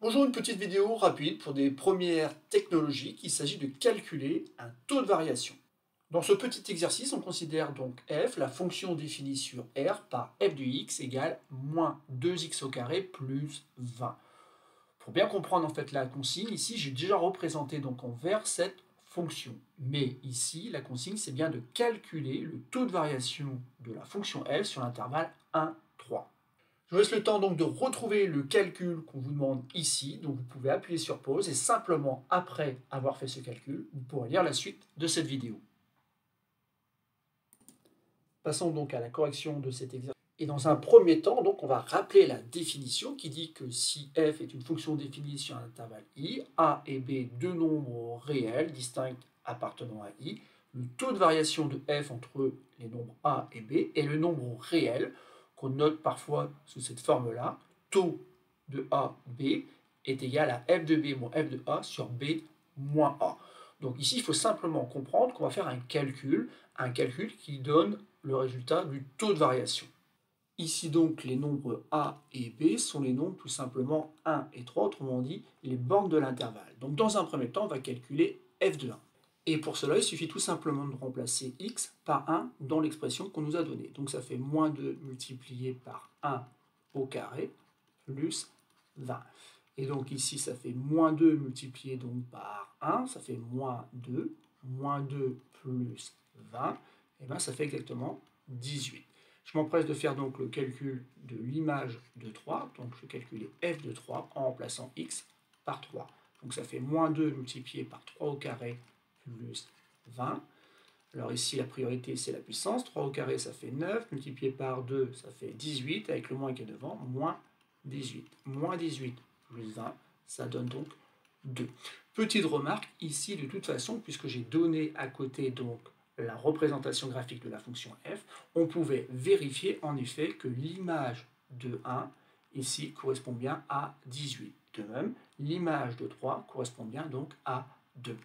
Bonjour, une petite vidéo rapide pour des premières technologiques. Il s'agit de calculer un taux de variation. Dans ce petit exercice, on considère donc f, la fonction définie sur R par f de x égale moins 2x au carré plus 20. Pour bien comprendre en fait la consigne, ici j'ai déjà représenté donc en vert cette fonction. Mais ici, la consigne c'est bien de calculer le taux de variation de la fonction f sur l'intervalle 1, 3. Je vous laisse le temps donc de retrouver le calcul qu'on vous demande ici. Donc vous pouvez appuyer sur pause et simplement après avoir fait ce calcul, vous pourrez lire la suite de cette vidéo. Passons donc à la correction de cet exercice. Et dans un premier temps, donc, on va rappeler la définition qui dit que si f est une fonction définie sur un intervalle i, a et b deux nombres réels distincts appartenant à i, le taux de variation de f entre les nombres a et b est le nombre réel qu'on note parfois sous cette forme-là, taux de a, b est égal à f de b moins f de a sur b moins a. Donc ici, il faut simplement comprendre qu'on va faire un calcul qui donne le résultat du taux de variation. Ici donc, les nombres a et b sont les nombres tout simplement 1 et 3, autrement dit, les bornes de l'intervalle. Donc dans un premier temps, on va calculer f de 1. Et pour cela, il suffit tout simplement de remplacer x par 1 dans l'expression qu'on nous a donnée. Donc ça fait moins 2 multiplié par 1 au carré plus 20. Et donc ici, ça fait moins 2 multiplié donc par 1, ça fait moins 2 plus 20, et bien ça fait exactement 18. Je m'empresse de faire donc le calcul de l'image de 3, donc je vais calculer f de 3 en remplaçant x par 3. Donc ça fait moins 2 multiplié par 3 au carré plus 20. Alors ici, la priorité, c'est la puissance. 3 au carré, ça fait 9. Multiplié par 2, ça fait 18. Avec le moins qui est devant, moins 18. Moins 18 plus 20, ça donne donc 2. Petite remarque, ici, de toute façon, puisque j'ai donné à côté donc la représentation graphique de la fonction f, on pouvait vérifier en effet que l'image de 1, ici, correspond bien à 18. De même, l'image de 3 correspond bien donc à 2.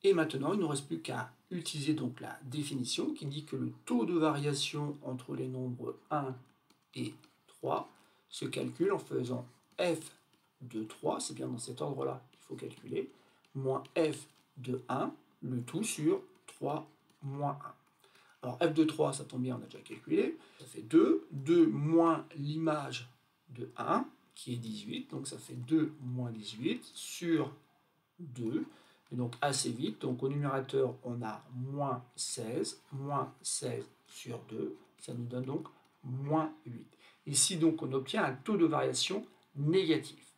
Et maintenant, il ne nous reste plus qu'à utiliser donc la définition qui dit que le taux de variation entre les nombres 1 et 3 se calcule en faisant f de 3, c'est bien dans cet ordre-là qu'il faut calculer, moins f de 1, le tout sur 3 moins 1. Alors f de 3, ça tombe bien, on a déjà calculé, ça fait 2, 2 moins l'image de 1, qui est 18, donc ça fait 2 moins 18 sur 2, et donc assez vite, donc au numérateur on a moins 16 sur 2, ça nous donne donc moins 8. Ici donc on obtient un taux de variation négatif.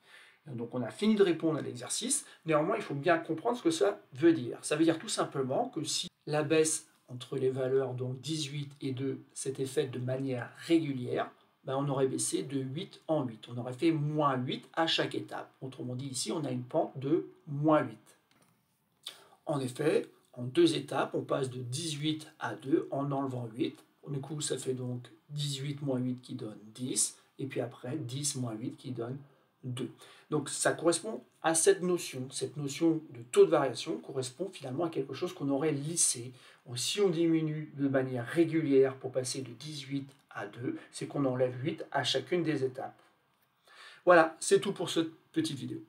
Donc on a fini de répondre à l'exercice, néanmoins il faut bien comprendre ce que ça veut dire. Ça veut dire tout simplement que si la baisse entre les valeurs donc 18 et 2 s'était faite de manière régulière, ben on aurait baissé de 8 en 8. On aurait fait moins 8 à chaque étape. Autrement dit, ici, on a une pente de moins 8. En effet, en deux étapes, on passe de 18 à 2 en enlevant 8. Du coup, ça fait donc 18 moins 8 qui donne 10. Et puis après, 10 moins 8 qui donne 2. Donc ça correspond à cette notion. Cette notion de taux de variation correspond finalement à quelque chose qu'on aurait lissé. Si on diminue de manière régulière pour passer de 18 à 2, c'est qu'on enlève 8 à chacune des étapes. Voilà, c'est tout pour cette petite vidéo.